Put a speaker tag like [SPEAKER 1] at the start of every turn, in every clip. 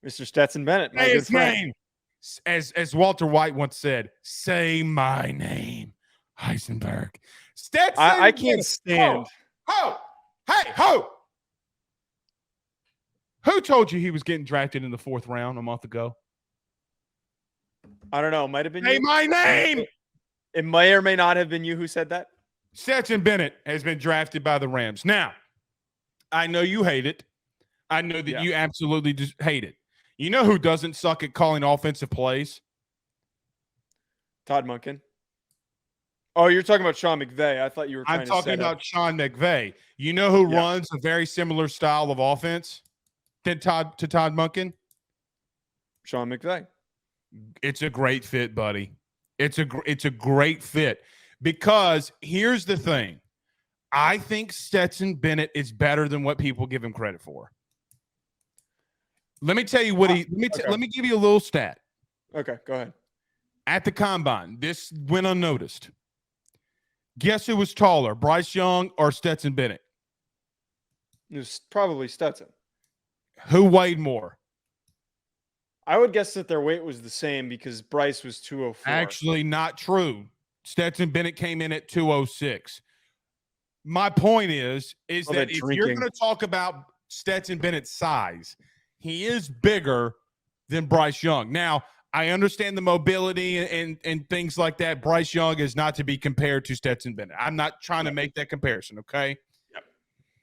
[SPEAKER 1] Mr. Stetson Bennett, my
[SPEAKER 2] Say
[SPEAKER 1] good
[SPEAKER 2] his
[SPEAKER 1] friend.
[SPEAKER 2] name. As Walter White once said, say my name, Heisenberg. Stetson
[SPEAKER 1] I can't
[SPEAKER 2] Bennett.
[SPEAKER 1] stand.
[SPEAKER 2] Ho! Hey, ho! Who told you he was getting drafted in the 4th round a month ago?
[SPEAKER 1] I don't know. It might have been
[SPEAKER 2] Say
[SPEAKER 1] you.
[SPEAKER 2] my name.
[SPEAKER 1] It may or may not have been you who said that.
[SPEAKER 2] Stetson Bennett has been drafted by the Rams. Now, I know you hate it. I know that you absolutely just hate it. You know who doesn't suck at calling offensive plays?
[SPEAKER 1] Todd Monken. Oh, you're talking about Sean McVay. I thought you were trying
[SPEAKER 2] I'm talking
[SPEAKER 1] to set
[SPEAKER 2] about
[SPEAKER 1] up.
[SPEAKER 2] Sean McVay. You know who runs a very similar style of offense to Todd Monken?
[SPEAKER 1] Sean McVay.
[SPEAKER 2] It's a great fit, buddy. It's a great fit because here's the thing. I think Stetson Bennett is better than what people give him credit for. Let me tell you what let me give you a little stat.
[SPEAKER 1] Okay, go ahead.
[SPEAKER 2] At the combine, this went unnoticed. Guess who was taller, Bryce Young or Stetson Bennett?
[SPEAKER 1] It was probably Stetson.
[SPEAKER 2] Who weighed more?
[SPEAKER 1] I would guess that their weight was the same because Bryce was 204.
[SPEAKER 2] Actually, not true. Stetson Bennett came in at 206. My point is that if you're going to talk about Stetson Bennett's size, he is bigger than Bryce Young. Now, I understand the mobility and things like that. Bryce Young is not to be compared to Stetson Bennett. I'm not trying to make that comparison, okay?
[SPEAKER 1] Yep.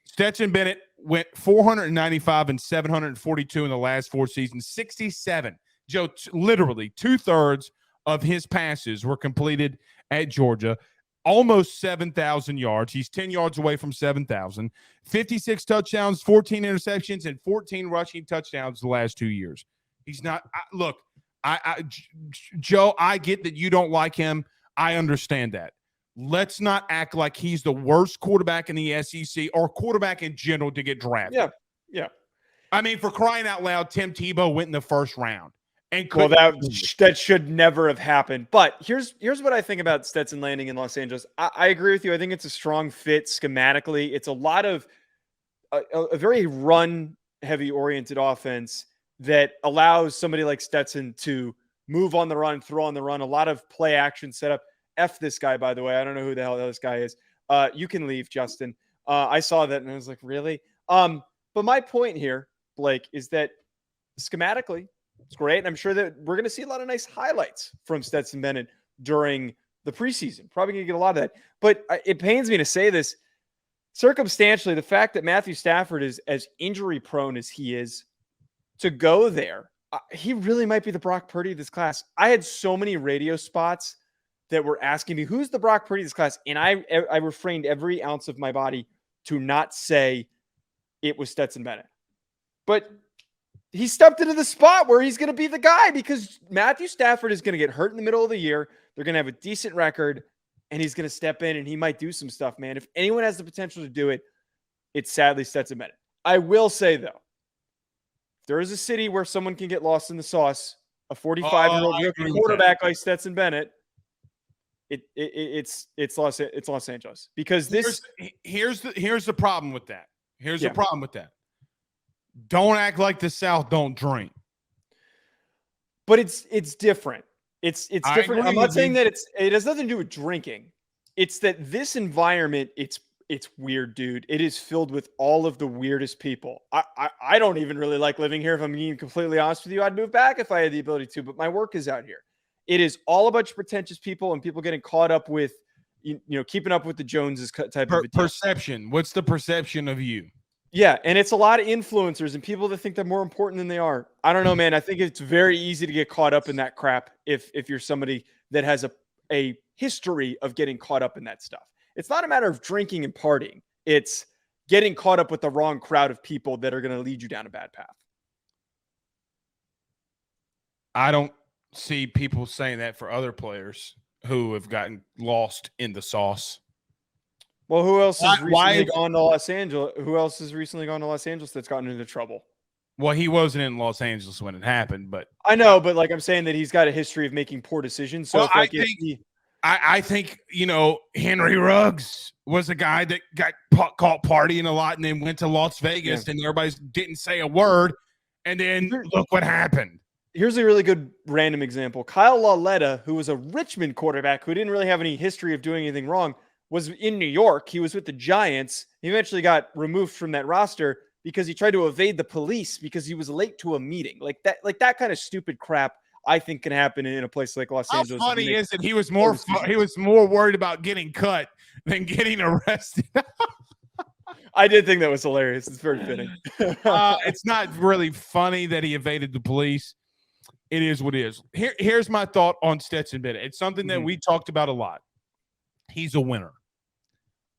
[SPEAKER 2] Stetson Bennett went 495 and 742 in the last 4 seasons, 67. Joe, literally 2/3 of his passes were completed at Georgia, almost 7,000 yards. He's 10 yards away from 7,000, 56 touchdowns, 14 interceptions, and 14 rushing touchdowns the last 2 years. He's not look, Joe, I get that you don't like him. I understand that. Let's not act like he's the worst quarterback in the SEC or quarterback in general to get drafted.
[SPEAKER 1] Yeah.
[SPEAKER 2] I mean, for crying out loud, Tim Tebow went in the 1st round. And
[SPEAKER 1] that should never have happened. But here's what I think about Stetson landing in Los Angeles. I agree with you. I think it's a strong fit schematically. It's a lot of a very run-heavy oriented offense that allows somebody like Stetson to move on the run, throw on the run, a lot of play action setup. F this guy, by the way. I don't know who the hell this guy is. You can leave, Justin. I saw that and I was like, really? But my point here, Blake, is that schematically, it's great. And I'm sure that we're going to see a lot of nice highlights from Stetson Bennett during the preseason. Probably going to get a lot of that. But it pains me to say this. Circumstantially, the fact that Matthew Stafford is as injury prone as he is, to go there, he really might be the Brock Purdy of this class. I had so many radio spots that were asking me, who's the Brock Purdy of this class? And I refrained every ounce of my body to not say it was Stetson Bennett. But he stepped into the spot where he's going to be the guy because Matthew Stafford is going to get hurt in the middle of the year. They're going to have a decent record, and he's going to step in, and he might do some stuff, man. If anyone has the potential to do it, it's sadly Stetson Bennett. I will say, though, if there is a city where someone can get lost in the sauce, a 45-year-old rookie quarterback like Stetson Bennett, it's Los Angeles. Because
[SPEAKER 2] here's the problem with that. Here's the problem with that. Don't act like the South don't drink.
[SPEAKER 1] But it's different. It's different. I'm not saying that it has nothing to do with drinking. It's that this environment, it's weird, dude. It is filled with all of the weirdest people. I don't even really like living here. If I'm being completely honest with you, I'd move back if I had the ability to, but my work is out here. It is all a bunch of pretentious people and people getting caught up with, keeping up with the Joneses type of
[SPEAKER 2] perception. What's the perception of you?
[SPEAKER 1] Yeah, and it's a lot of influencers and people that think they're more important than they are. I don't know, man. I think it's very easy to get caught up in that crap if you're somebody that has a history of getting caught up in that stuff. It's not a matter of drinking and partying. It's getting caught up with the wrong crowd of people that are going to lead you down a bad path.
[SPEAKER 2] I don't see people saying that for other players who have gotten lost in the sauce.
[SPEAKER 1] Well, who else has recently gone to Los Angeles? Who else has recently gone to Los Angeles that's gotten into trouble?
[SPEAKER 2] Well, he wasn't in Los Angeles when it happened, but
[SPEAKER 1] I know, but I'm saying that he's got a history of making poor decisions. So
[SPEAKER 2] I think Henry Ruggs was a guy that got caught partying a lot and then went to Las Vegas and everybody didn't say a word. And then look what happened.
[SPEAKER 1] Here's a really good random example. Kyle Lauletta, who was a Richmond quarterback who didn't really have any history of doing anything wrong, was in New York. He was with the Giants. He eventually got removed from that roster because he tried to evade the police because he was late to a meeting. Like that kind of stupid crap, I think, can happen in a place like Los Angeles.
[SPEAKER 2] How funny is it? He was more worried about getting cut than getting arrested.
[SPEAKER 1] I did think that was hilarious. It's very fitting.
[SPEAKER 2] It's not really funny that he evaded the police. It is what it is. Here's my thought on Stetson Bennett. It's something that we talked about a lot. He's a winner.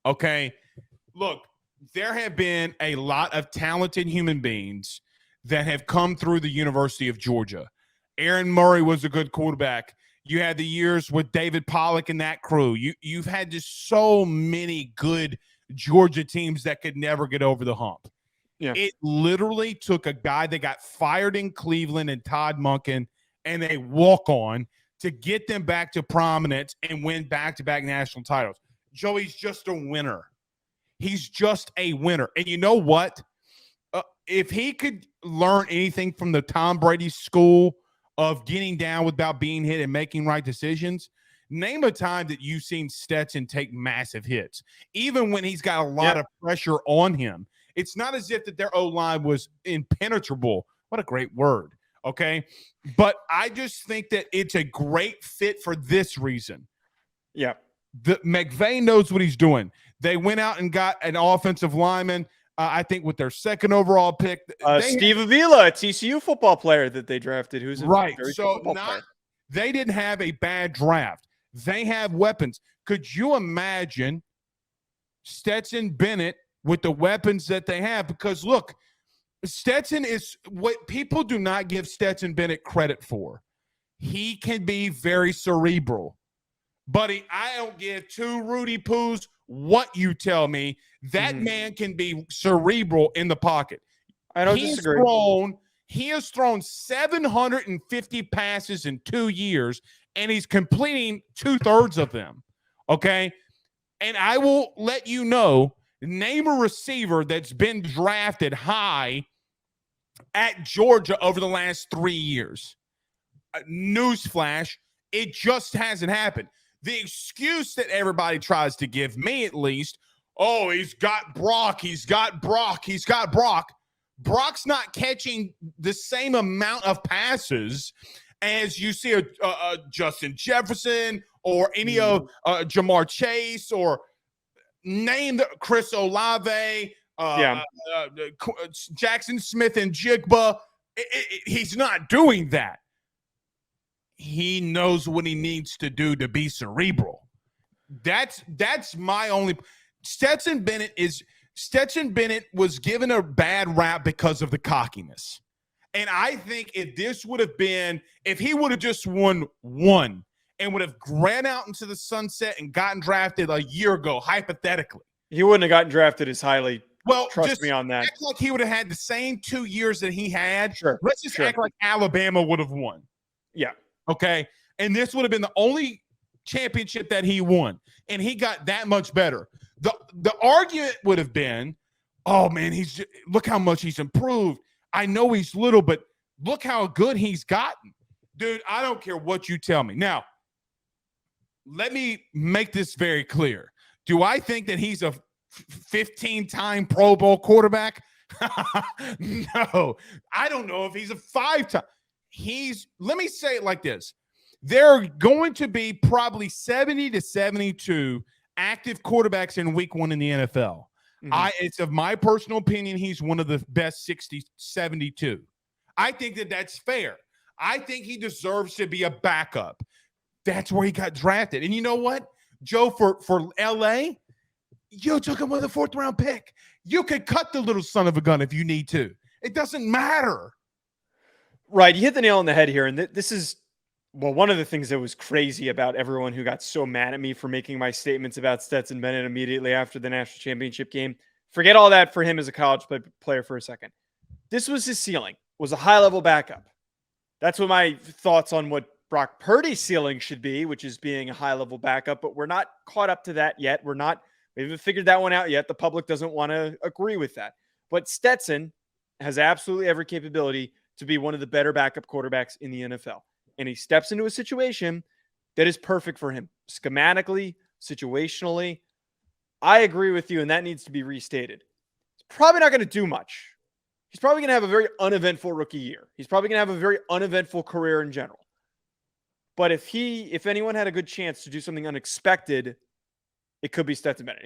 [SPEAKER 2] Okay? Look, there have been a lot of talented human beings that have come through the University of Georgia. Aaron Murray was a good quarterback. You had the years with David Pollock and that crew. You've had just so many good Georgia teams that could never get over the hump. Yeah. It literally took a guy that got fired in Cleveland and Todd Monken and a walk-on to get them back to prominence and win back-to-back national titles. Joey's just a winner. He's just a winner. And you know what? If he could learn anything from the Tom Brady school of getting down without being hit and making right decisions, name a time that you've seen Stetson take massive hits, even when he's got a lot of pressure on him. It's not as if that their O-line was impenetrable. What a great word, okay? But I just think that it's a great fit for this reason.
[SPEAKER 1] Yeah.
[SPEAKER 2] McVay knows what he's doing. They went out and got an offensive lineman, I think, with their second overall pick.
[SPEAKER 1] Steve Avila, a TCU football player that they drafted, who's a
[SPEAKER 2] right.
[SPEAKER 1] very
[SPEAKER 2] So
[SPEAKER 1] football player.
[SPEAKER 2] They didn't have a bad draft. They have weapons. Could you imagine Stetson Bennett with the weapons that they have? Because, look, Stetson is what people do not give Stetson Bennett credit for. He can be very cerebral. Buddy, I don't give two Rudy Poos what you tell me. That man can be cerebral in the pocket.
[SPEAKER 1] I don't disagree.
[SPEAKER 2] He has thrown 750 passes in 2 years, and he's completing 2/3 of them, okay? And I will let you know, name a receiver that's been drafted high at Georgia over the last 3 years. Newsflash, it just hasn't happened. The excuse that everybody tries to give me, at least, oh, he's got Brock. Brock's not catching the same amount of passes as you see a Justin Jefferson or any of Jamar Chase or name the Chris Olave, Jackson Smith and Jigba. He's not doing that. He knows what he needs to do to be cerebral. That's my only. Stetson Bennett was given a bad rap because of the cockiness. And I think if he would have just won one and would have ran out into the sunset and gotten drafted a year ago, hypothetically,
[SPEAKER 1] he wouldn't have gotten drafted as highly.
[SPEAKER 2] Well,
[SPEAKER 1] trust me on that.
[SPEAKER 2] Act like he would have had the same 2 years that he had.
[SPEAKER 1] Sure.
[SPEAKER 2] Let's just act like Alabama would have won.
[SPEAKER 1] Yeah.
[SPEAKER 2] Okay. And this would have been the only championship that he won. And he got that much better. The argument would have been, oh man, look how much he's improved. I know he's little, but look how good he's gotten. Dude, I don't care what you tell me. Now, let me make this very clear. Do I think that he's a 15-time Pro Bowl quarterback? No. I don't know if he's a 5-time. Let me say it like this. There are going to be probably 70 to 72 active quarterbacks in week 1 in the NFL. It's of my personal opinion, he's one of the best 72. I think that that's fair. I think he deserves to be a backup. That's where he got drafted. And you know what, Joe, for L.A., you took him with a 4th-round pick. You could cut the little son of a gun if you need to. It doesn't matter.
[SPEAKER 1] Right. You hit the nail on the head here. And this is, well, one of the things that was crazy about everyone who got so mad at me for making my statements about Stetson Bennett immediately after the national championship game. Forget all that for him as a college player for a second. This was his ceiling, was a high-level backup. That's what my thoughts on what Brock Purdy's ceiling should be, which is being a high-level backup, but we're not caught up to that yet. We haven't figured that one out yet. The public doesn't want to agree with that. But Stetson, has absolutely every capability to be one of the better backup quarterbacks in the NFL. And he steps into a situation that is perfect for him, schematically, situationally. I agree with you, and that needs to be restated. He's probably not going to do much. He's probably going to have a very uneventful rookie year. He's probably going to have a very uneventful career in general. But if anyone had a good chance to do something unexpected, it could be Stetson Bennett.